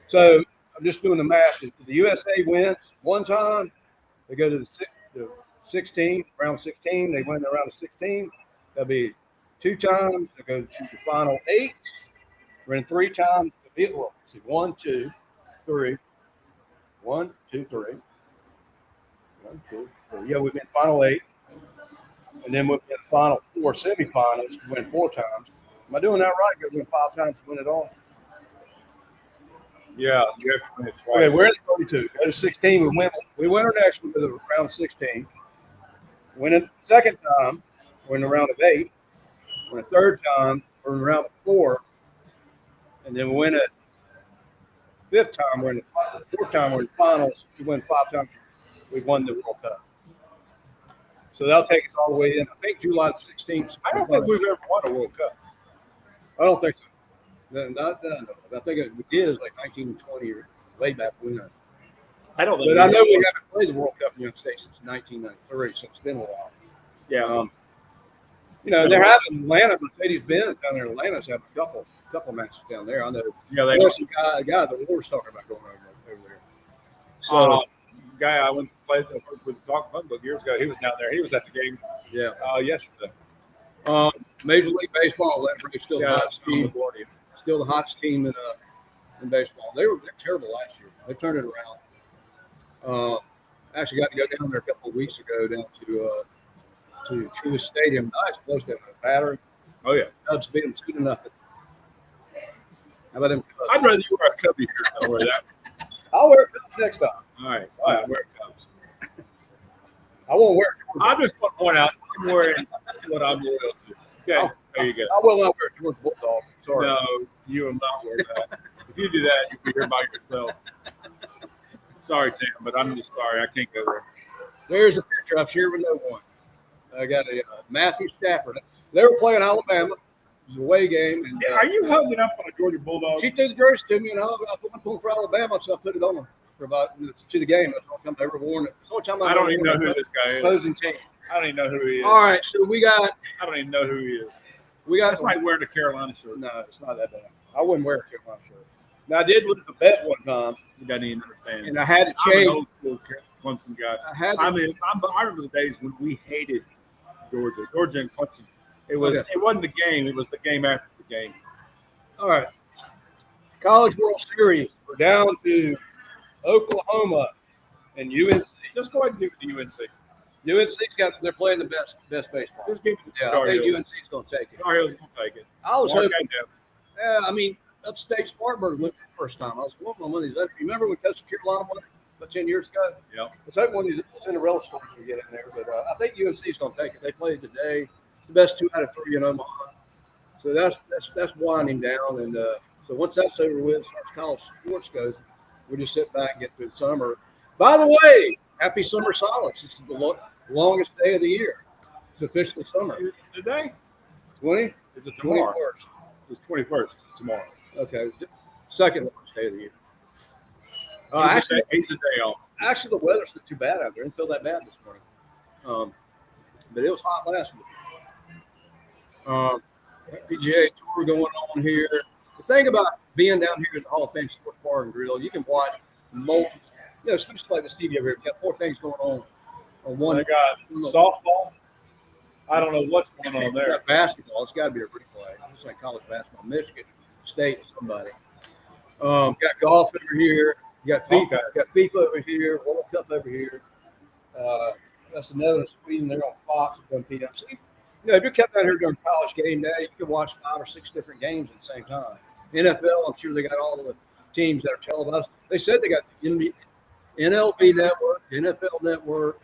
So I'm just doing the math. If the USA wins one time, they go to the 16 round 16. They win the round of 16. That'll be 2 times. They go to the final 8. Win 3 times. Well, see, 1, 2, 3. 1, 2, 3. 1, 2, 3. Yeah, we've been final 8. And then we'll get the final 4 semifinals. We win 4 times. Am I doing that right? Go win 5 times to win it all.
Yeah, you have to win it twice.
Okay, we're in the 32. Go to 16. We win our next one to the round of 16. Win it the second time. We're in the round of 8. Win a third time. We're in the round of 4. And then we win it 5th time. We're in the 4th time. We're in the finals. We win 5 times. We've won the World Cup. So that'll take us all the way in. I think July 16th.
I don't think we've ever won a World Cup.
I don't think so. No, not done. I think we did is like 1920 or way back when.
I don't think.
But I know we haven't played the World Cup in the United States since 1993, so it's been a while.
Yeah.
They're having Atlanta. Mercedes-Benz down there in Atlanta's having a couple matches down there. I know.
Yeah, they
There's a guy the war's talking about going over there. So
guy I went to play with Doc Funbook years ago. He was down there. He was at the game
yeah,
yesterday.
Major League Baseball. That's still the hottest team.
LaGuardia.
Still the hottest team in baseball. They're terrible last year. They turned it around. Actually got to go down there a couple of weeks ago down to Truist Stadium. Nice close down there. Battery.
Oh yeah.
Cubs beat them 2-0. How about them Cubs?
I'd rather you wear a Cubby shirt than wear that.
I'll wear Cubs next time.
All right. All right. Wear Cubs.
I won't wear it.
I just want to point out I'm wearing what I'm loyal to. Okay. There you go.
I will not wear it towards Bulldog. Sorry.
No, you will not wear that. If you do that, you'll be here by yourself. Sorry, Tim, but I'm just sorry. I can't go there.
There's a picture. I've shared with no one. I got a Matthew Stafford. They were playing Alabama. It was a away game. And,
Are you hugging up on a Georgia Bulldog?
she threw the jersey to me, and I went for Alabama, so I put it on for about to the game. That's the only time I ever worn it. It's the only time
I don't
ever
even know
worn
who
it.
this guy is.
Opposing team.
I don't even know who he is.
All right, so we got
I don't even know who he is.
That's
That's like wearing a Carolina shirt.
no, it's not that bad. I wouldn't wear a Carolina shirt. Now I did look at the bet one time,
You doesn't even understand.
and I had to
I'm an
change.
old school Clemson guy. I remember the days when we hated Georgia and Clemson. It wasn't the game. It was the game after the game.
All right. College World Series. We're down to Oklahoma and UNC.
Just go ahead and give it to UNC.
They're playing the best baseball.
Just give it to
Yeah, I
Tar
think
Heels.
UNC's going to take it.
Tar Heels gonna take it.
I was
Mark
hoping.
that down.
Yeah, I mean, upstate Spartanburg went for the first time. I was hoping one of these. Remember when Coastal Carolina won about 10 years ago?
Yeah.
I was hoping one of these Cinderella stories would get in there, but I think UNC's going to take it. They played today. It's the best 2 out of 3 in Omaha. So that's winding down, and so once that's over with, as far as college sports goes, we just sit back and get through the summer. By the way, happy summer solstice. This is the longest day of the year. It's officially summer.
Today?
20?
Is it tomorrow?
21st.
It's 21st. It's tomorrow.
Okay, second longest day of the year.
He's a day off.
Actually, the weather's not too bad out there. It didn't feel that bad this morning. But it was hot last week. PGA Tour going on here. The thing about being down here at the Hall of Fame Sports Bar and Grill, you can watch multiple, it's just like the Stevie over here. You got 4 things going on one.
They got softball. I don't know what's going on
You
there.
got basketball. It's got to be a free play. It's like college basketball. Michigan State, somebody. Got golf over here. You got FIFA.
Okay.
Got FIFA over here. World Cup over here. That's another Sweden. They're on Fox at 1 p.m. See, if you kept out here during college game day, you could watch 5 or 6 different games at the same time. NFL, I'm sure they got all the teams that are televised. They said they got the NLB network, NFL network,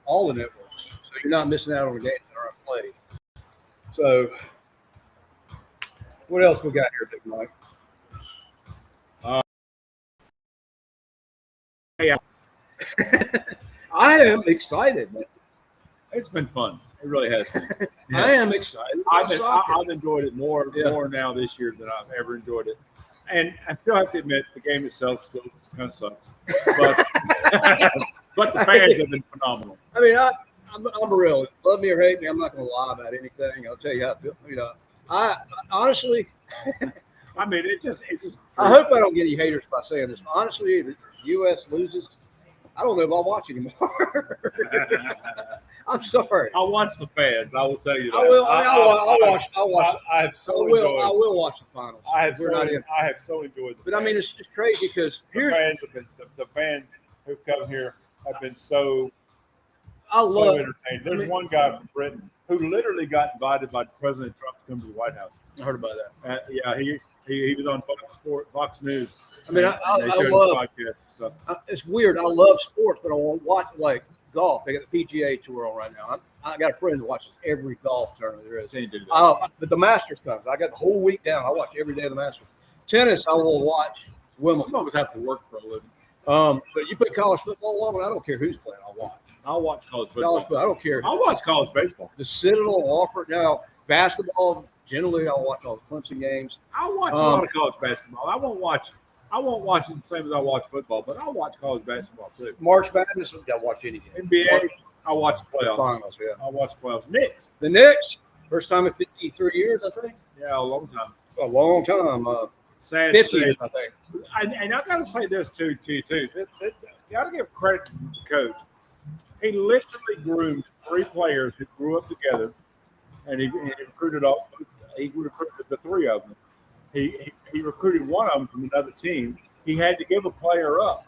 all the networks. So you're not missing out on the games that are played. So, what else we got here, Big Mike?
Hey,
I am excited, man.
it's been fun. It really has been.
I am excited.
I've enjoyed it more now this year than I've ever enjoyed it. And I still have to admit, the game itself still kind of sucks. But, but the fans have been phenomenal.
I mean, I'm real. Love me or hate me, I'm not going to lie about anything. I'll tell you how I feel. I honestly,
I mean, it's just.
I hope I don't get any haters by saying this. Honestly, if the U.S. loses, I don't know if I'll watch anymore. I'm sorry.
I'll watch the fans. I will tell you that.
I will. I'll watch.
I have so
I will watch the finals.
I have so enjoyed.
But I mean, it's just crazy because
the fans have been the fans who've come here have been so entertained. There's one guy from Britain who literally got invited by President Trump to come to the White House.
I heard about that.
Yeah, he was on Fox News.
I mean, I love
podcasts and stuff.
It's weird. I love sports, but I won't watch like golf. They got the PGA Tour on right now. I got a friend who watches every golf tournament there is. But the Masters comes. I got the whole week down. I watch every day of the Masters. Tennis, I will watch Wimbledon.
Some of us have to work for a living.
But you put college football on, I don't care who's playing.
I'll watch college football.
I don't care.
I'll watch college baseball.
The Citadel, Wofford. Now, basketball, generally, I'll watch all the Clemson games.
I'll watch a lot of college basketball. I won't watch it the same as I watch football, but I'll watch college basketball too.
March Madness, I'll watch any game.
NBA, I'll watch the playoffs.
Finals, yeah.
I'll watch the playoffs. Knicks.
The Knicks, first time in 53 years, I think.
Yeah, a long time.
A long time.
Sad
50
to
years,
say.
I think.
And I got to say this too. Got to give credit to the coach. He literally groomed 3 players who grew up together, and he recruited all. He recruited the 3 of them. He recruited one of them from another team. He had to give a player up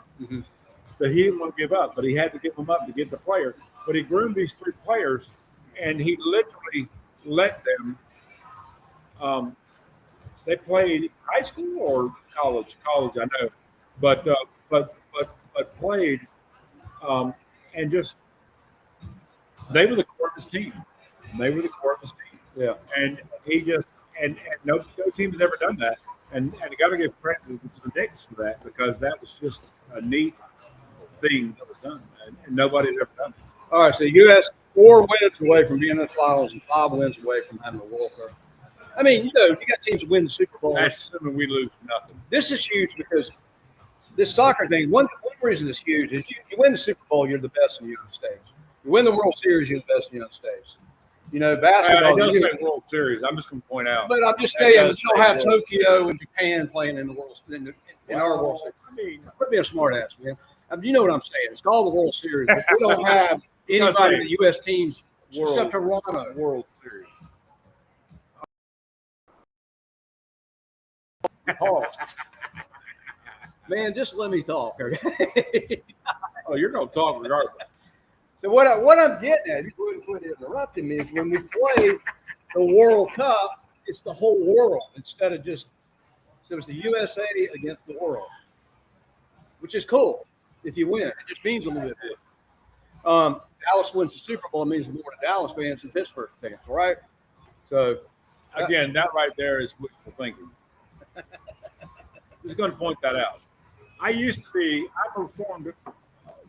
that he didn't want to give up, but he had to give them up to get the player. But he groomed these 3 players, and he literally let them. They played high school or college. College, I know, but played, and just they were the core of his team.
Yeah.
And he just and no team has ever done that. And you got to give credit to the Knicks for that, because that was just a neat thing that was done, and nobody's ever done it.
All right, so U.S. 4 wins away from being in the finals and 5 wins away from having a World Cup. I mean, you got teams that win the Super Bowl.
That's assuming we lose nothing.
This is huge because this soccer thing, one reason it's huge is you win the Super Bowl, you're the best in the United States. You win the World Series, you're the best in the United States. Basketball.
I don't say World Series. I'm just going to point out.
But I'm just saying, you don't have Tokyo and Japan playing in the World in our World Series.
I mean,
Quit being a smart ass, man. You know what I'm saying. It's called the World Series. But we don't have anybody in the U.S. teams except Toronto.
World Series.
Pause. Man, just let me talk, okay?
Oh, you're gonna talk regardless.
So what I'm getting at, you wouldn't quit interrupting me, is when we play the World Cup, it's the whole world instead of just, so it's the USA against the world, which is cool if you win. It just means a little bit more. Dallas wins the Super Bowl, it means more to Dallas fans than Pittsburgh fans, right? So
Again, that right there is wishful thinking. Just going to point that out. I'm a reformed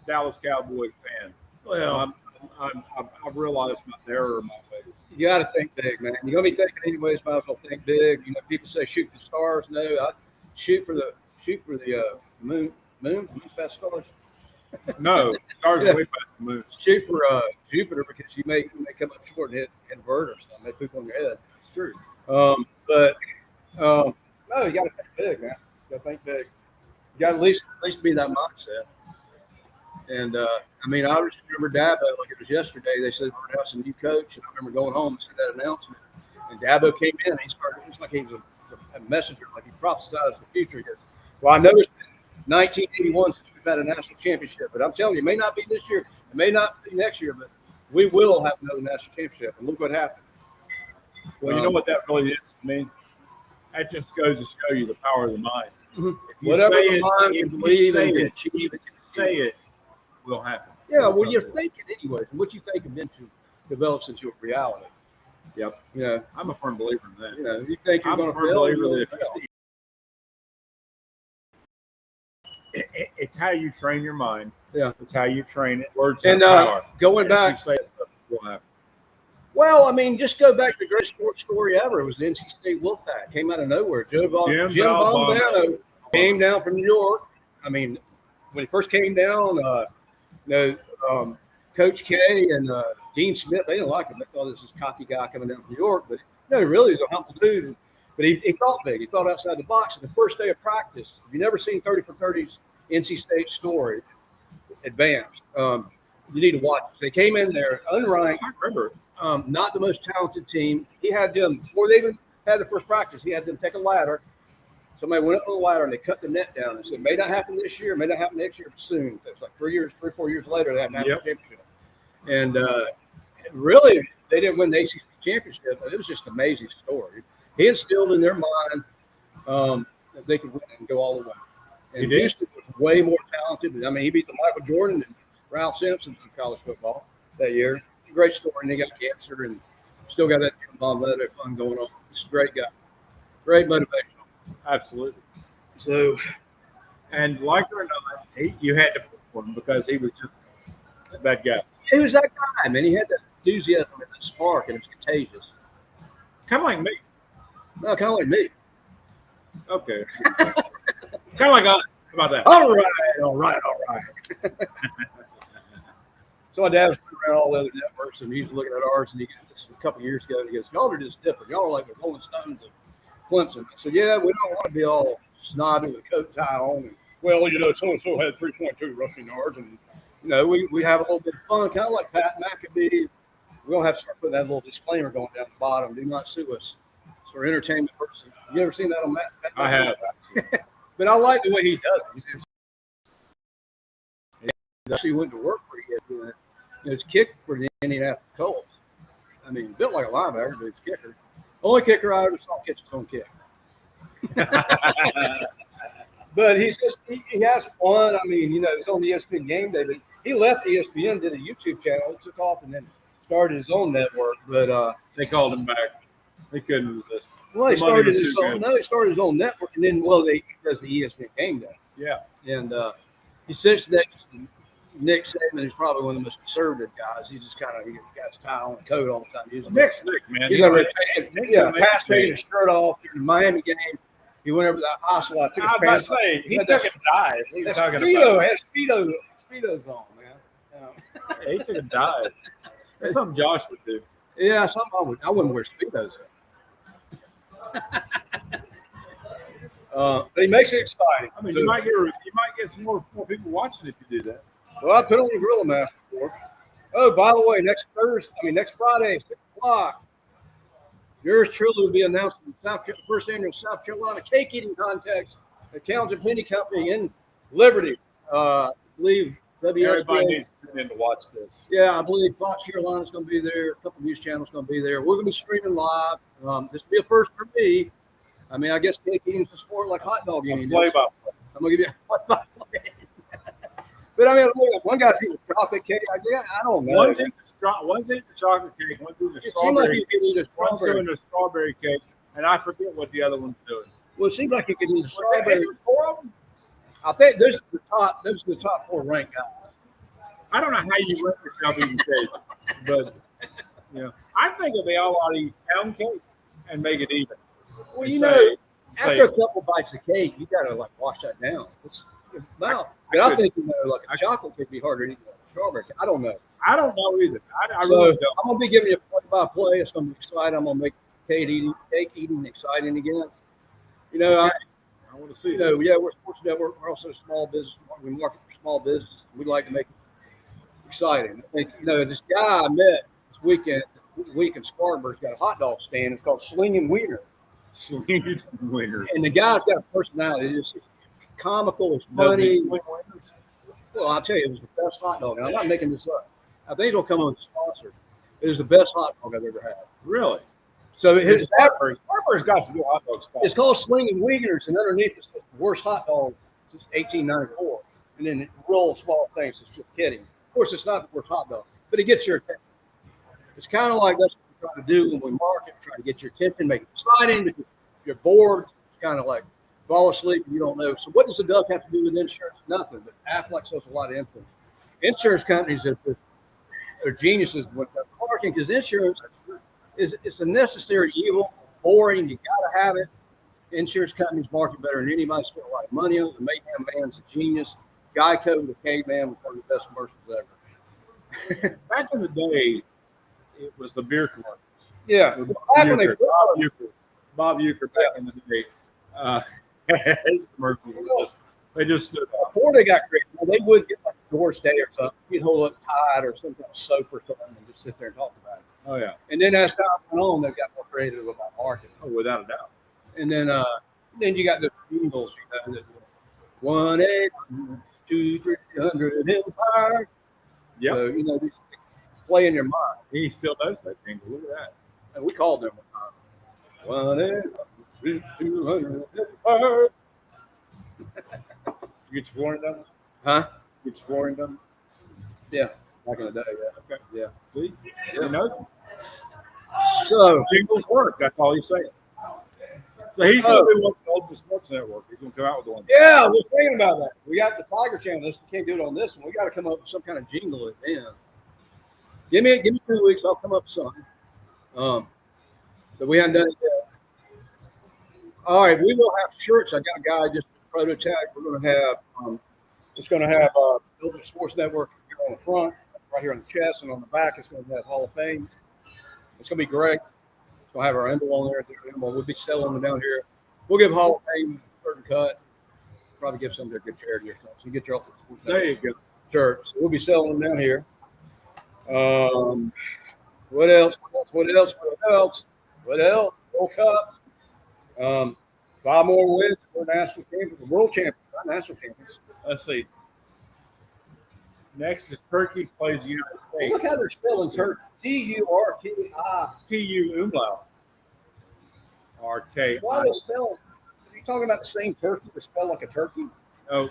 Dallas Cowboy fan.
well,
I've realized my error in my ways.
you got to think big, man. You're gonna be thinking anyways. Might as well think big. You know, people say shoot the stars. No, I shoot for the moon. Moon's past stars.
No, stars
Yeah.
are way past the moon.
Shoot for Jupiter because you may come up short and hit a bird or something. They poop on your head.
It's true.
No, you got to think big, man. You got to think big. You got to at least be that mindset. And I mean, I just remember Dabo like it was yesterday. They said we're announcing a new coach, and I remember going home and seeing that announcement. And Dabo came in. And he started. It's like he was a messenger, like he prophesied the future. He goes, well, I know it's been 1981 since we've had a national championship, but I'm telling you, it may not be this year, it may not be next year, but we will have another national championship. And look what happened.
Well, you know what that really is to me? That just goes to show you the power of the mind.
Mhm.
If you
Whatever
say
the
it,
mind
if
can
you
believe
say
and
it,
achieve, it
say it will happen.
Yeah, well, you're thinking anyways. And what you think eventually develops into a reality.
Yep.
You know,
I'm a firm believer in that.
you think you're
I'm a
going to
firm
fail,
believer
you're
that
going to fail.
it's how you train your mind.
Yeah.
It's how you train it. Words
And
have power.
going
And if
back,
you say it, stuff will happen.
well, I mean, just go back to the greatest sports story ever. It was the NC State Wolfpack. Came out of nowhere. Jim Bombano came down from New York. I mean, when he first came down, Coach K and Dean Smith, they didn't like him. They thought this was a cocky guy coming down from New York. But really, he was a humble dude. But he thought big. He thought outside the box. And the first day of practice, if you've never seen 30 for 30's NC State story, advanced, you need to watch it. They came in there unranked.
I remember.
Not the most talented team. He had them, before they even had the first practice, he had them take a ladder. Somebody went up on the ladder and they cut the net down and said, may not happen this year, may not happen next year, but soon. It's like 3 or 4 years later, they had a national championship. And really, they didn't win the ACC championship, but it was just an amazing story. He instilled in their mind that they could win and go all the way. And Houston was way more talented. I mean, he beat the Michael Jordan and Ralph Simpson in college football that year. Great story, and they got cancer and still got that fun going on. He's a great guy, great motivational.
Absolutely.
So,
And like it or not, you had to put for him because he was just that guy.
he was that guy, man. He had that enthusiasm and that spark, and it was contagious.
Kind of like me.
No, kind of like me.
Okay. Kind of like us. How about that?
All right. So my dad was around all the other networks, and he was looking at ours, and he this a couple of years ago, and he goes, y'all are just different. Y'all are like the Rolling Stones of Clemson. I said, yeah, we don't want to be all snobby with a coat tie on. And, well, so-and-so had 3.2 rushing yards, and, we have a little bit of fun, kind of like Pat McAfee. We're going to have to start putting that little disclaimer going down the bottom. Do not sue us. It's for entertainment purposes. You ever seen that on Matt?
I have.
But I like the way he does it. He actually went to work for ESPN. It's kicked for the Indianapolis Colts. I mean, built like a linebacker, but it's kicker. Only kicker I ever saw catch his own kick. But he has fun. I mean, it's on the ESPN game day. But he left ESPN, did a YouTube channel. He took off and then started his own network. But
They called him back. They couldn't resist.
well, he
The money
started
was
his
too
own.
good.
No, he started his own network, and then he does the ESPN game day.
Yeah.
And he sits next to Nick Saban, who's probably one of the most conservative guys. He just he got his tie on, coat all the time. He's
Nick's Nick, man.
He's Pat taking his shirt off during the Miami game. He went over to that hostel. I took his
I was about
pants
to say, he
Had
took
that-
a dive. He was
That
talking
Speedo
about
had Speedos on, man.
Yeah, he took a dive. That's something Josh would do.
Yeah, something I wouldn't wear Speedos. But he makes it exciting.
I mean,
So-
you might get some more people watching if you do that.
Well, I put on the Gorilla Mask before. Oh, by the way, next Friday, 6 o'clock, Yours truly will be announcing the first annual South Carolina cake eating contest at Townsend Penny Company in Liberty. I believe
Everybody
WSBA.
needs to tune in to watch this.
Yeah, I believe Fox Carolina's going to be there. A couple news channels going to be there. We're going to be streaming live. This will be a first for me. I mean, I guess cake eating is a sport like hot dog eating.
Play by play.
I'm going to give you a play-by-play. But I mean, look, one guy's eating chocolate cake. I don't know.
One's eating the chocolate cake. One's doing the
It seemed like
strawberry.
you could eat a
One's
strawberry.
doing the strawberry cake, and I forget what the other one's doing.
Well, it seems like you could eat a
Was
strawberry.
there 4 of them?
I think those are the top 4 ranked guys.
I don't know how you rank yourself eating cake, but I think if they all ought to eat pound cake and make it even.
Well,
And
you
say-
know,
say-
after a couple bites of cake, you got to like wash that down. But I think like a chocolate could be harder to eat than a strawberry. I don't know.
I don't know either. I
So
really don't.
I'm gonna be giving you a play-by-play. It's gonna be exciting. I'm gonna make cake eating exciting again. You know,
I want to see it.
we're a sports network. We're also a small business. We market for small business. We like to make it exciting. I think this guy I met this week in Spartanburg's got a hot dog stand. It's called Slinging Wiener.
Sweet winners.
And the guy's got a personality. It's comical. It's funny. Well, I'll tell you, it was the best hot dog. And I'm not making this up. I think he's going to come on with a sponsor. It was the best hot dog I've ever had.
Really?
So his
Spartanburg's got some good hot dog spots.
it's called Slinging Wieners, and underneath it's the worst hot dog since 1894. And then real small things. It's just kidding. Of course, it's not the worst hot dog, but it gets your attention. It's kind of like that's what we try to do when we market, try to get your attention, make it exciting. Because you're bored, it's kind of like fall asleep and you don't know. So what does the duck have to do with insurance? Nothing. But Aflac shows a lot of influence. Insurance companies are geniuses with parking because insurance it's a necessary evil, boring. You got to have it. Insurance companies market better than anybody. Spend a lot of money on it. The Mayhem Man's a genius. Geico, the caveman, was one of the best commercials ever.
Back in the day, it was the beer commercials.
Yeah,
With
back when they
Bob Euchre back in the day. His commercials were they just stood out.
before they got creative, they would get like a door stay or something. You'd hold up Tide or some kind of soap or something and just sit there and talk about it.
Oh yeah.
And then as time went on, they got more creative about marketing.
Oh, without a doubt.
And then you got the jingles, that 1-800-2-300 Empire.
Yep.
So, these play in your mind.
He still does that thing. Look at that.
And we called them 1-800-2-300 Empire.
You get your flooring done?
Huh?
Get your flooring done?
Yeah. Back in the day, yeah.
Okay. Yeah. See? You know,
So,
jingles work. That's all he's saying. So he's going to be one of the oldest sports network. He's going to come out with one.
yeah, we're thinking about that. We got the Tiger Channel. We can't do it on this one. We got to come up with some kind of jingle at the end. Give me 2 weeks. I'll come up with something. But we haven't done it yet. All right, we will have shirts. I got a guy just prototype. We're going to have. It's going to have Building Sports Network here on the front, right here on the chest, and on the back it's going to have Hall of Fame. It's going to be great. It's going to have our emblem on there. We'll be selling them down here. We'll give Hall of Fame a certain cut. Probably give some to a good charity or something. So you get your
There you go.
shirts. So we'll be selling them down here. What else? What else? World Cup. 5 more wins. We're national champions. World champions, not national champions.
Let's see. Next is Turkey plays the United States.
Look how they're spelling Turkey. Turki.
TU umlaut. RK.
Why are they spelling? Are you talking about the same turkey that spell like a turkey?
Oh,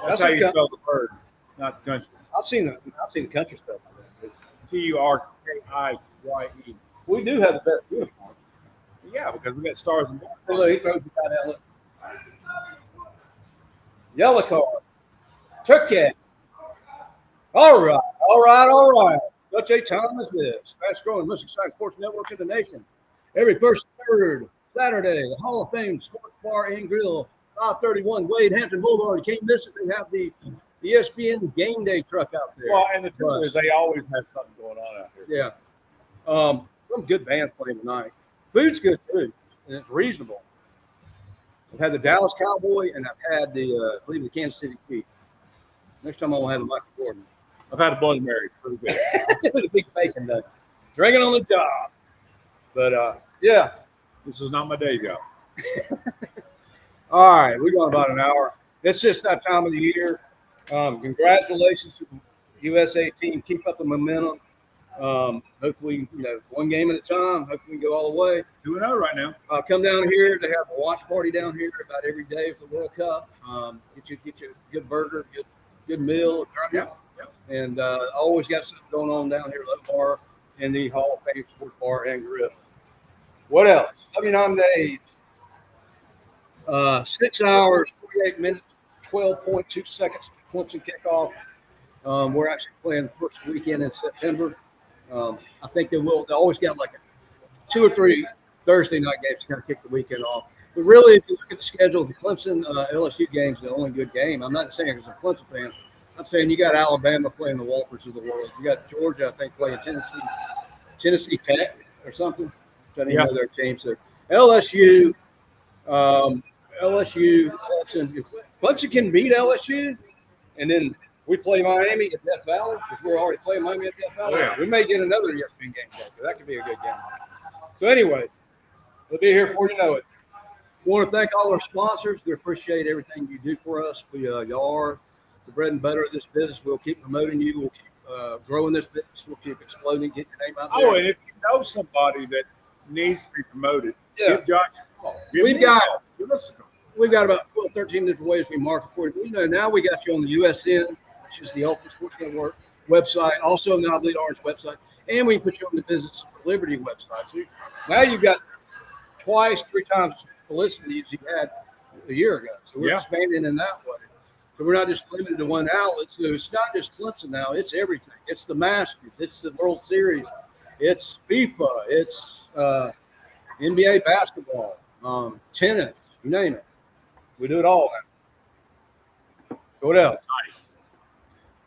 That's
that's how
a
you
co-
spell the bird, not the country.
I've seen the country spell like that.
TURKIYE.
We do have the best uniform.
Yeah, because we got stars and bars.
Look, he throws it down that look. Yellow card. Turkey. All right. Such a time as this. Fast growing, most exciting sports network in the nation. Every first and third Saturday, the Hall of Fame Sports Bar and Grill, 531 Wade Hampton Boulevard. You can't miss it. They have the ESPN Game Day truck out there.
Well, and the truth is, they always have something going on out here.
Yeah. Some good bands playing tonight. Food's good too, and it's reasonable. I've had the Dallas Cowboy, and I've had the I believe the Kansas City Chiefs. Next time I'll have a Michael Jordan.
I've had a Bloody Mary. Pretty good.
With a big bacon nugget. Drinking on the job. But yeah.
This is not my day job.
All right, we're going about an hour. It's just that time of the year. Congratulations to the USA team. Keep up the momentum. Hopefully, one game at a time. Hopefully, we can go all the way.
2-0 right now.
Come down here. They have a watch party down here about every day for the World Cup. Get you a good burger, good meal.
Yeah.
And always got something going on down here at the bar and the Hall of Fame Sports Bar and Grill. What else? 79 days. 6 hours, 48 minutes, 12.2 seconds to Clemson kickoff. We're actually playing the first weekend in September. I think they always got like 2 or 3 Thursday night games to kind of kick the weekend off. But really, if you look at the schedule, the Clemson LSU game is the only good game. I'm not saying as a Clemson fan. I'm saying you got Alabama playing the Walters of the world. You got Georgia, I think, playing Tennessee Tech or something. I don't even know their teams. So LSU, Clemson can beat LSU, and then we play Miami at Death Valley because we're already playing Miami at Death Valley.
Oh, yeah.
We may get another ESPN game back. That could be a good game. So anyway, we'll be here before you know it. I want to thank all our sponsors. We appreciate everything you do for us. Y'all are the bread and butter of this business. We'll keep promoting you. We'll keep growing this business. We'll keep exploding, get your name out there.
Oh, and if you know somebody that needs to be promoted, give Josh a call.
We've got about 12, 13 different ways we market for you. Now we got you on the USN, which is the Ultimate Sports Network website, also now Bleed Orange website, and we put you on the Business Liberty website. So now you've got 2, 3 times publicity as you had a year ago. So we're expanding in that way. So we're not just limited to one outlet. So it's not just Clemson now. It's everything. It's the Masters. It's the World Series. It's FIFA. It's NBA basketball, tennis, you name it. We do it all now. So what else?
Nice.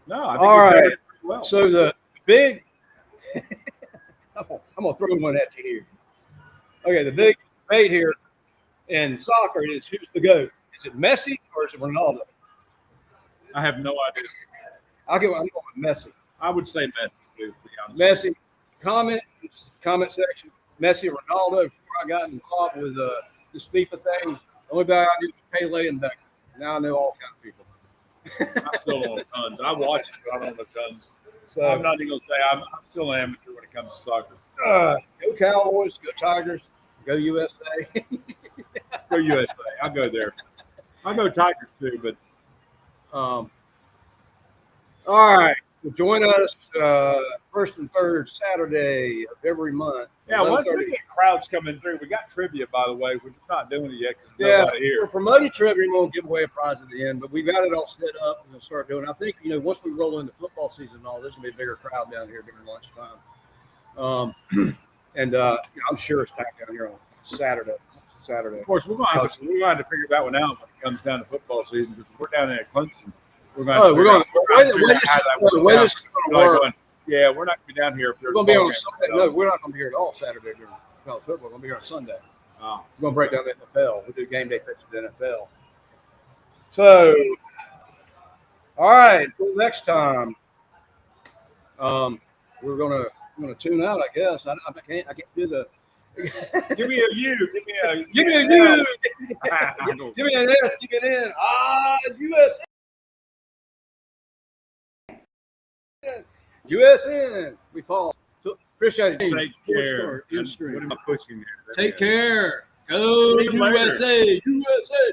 No, I think
all right.
Pretty well.
So the big I'm going to throw one at you here. Okay, the big debate here in soccer is who's the GOAT. Is it Messi or is it Ronaldo?
I have no idea.
I'm going with Messi.
I would say Messi, too, to be honest.
Messi, comment section. Messi, Ronaldo. Before I got involved with this FIFA thing, the only guy I knew was Pele and Beckham. Now I know all kinds of people.
I still don't know tons. I watch it, but I don't know tons.
So
I'm not even going to say I'm still an amateur when it comes to soccer.
Go Cowboys, go Tigers, go USA.
Go USA. I'll go there. I'll go Tigers, too, but
all right. So join us first and third Saturday of every month.
yeah, once we get crowds coming through, we got trivia, by the way. We're just not doing it yet because
Yeah,
nobody here.
we're promoting trivia. We'll give away a prize at the end, but we got it all set up and we'll start doing it. I think, once we roll into football season and all, there's going to be a bigger crowd down here during lunchtime. And I'm sure it's packed down here on Saturday.
Of course, we're going to have to figure that one out when it comes down to football season because if we're down there at Clemson, we're going to how that works out. Yeah, we're not going to be down here if there's
We're going to be on Sunday. No, we're not going to be here at all Saturday during college football. We're going to be here on Sunday.
Oh.
We're going to break down the NFL. We do game day picks of the NFL. So, all right. Until next time, we're going to tune out. I guess I can't do the.
Give me a U. Give me a U.
Give me an S. Give me an N. USA. USN. We fall. Appreciate it.
Take care.
What
am I pushing here?
Take care. Go USA. USA.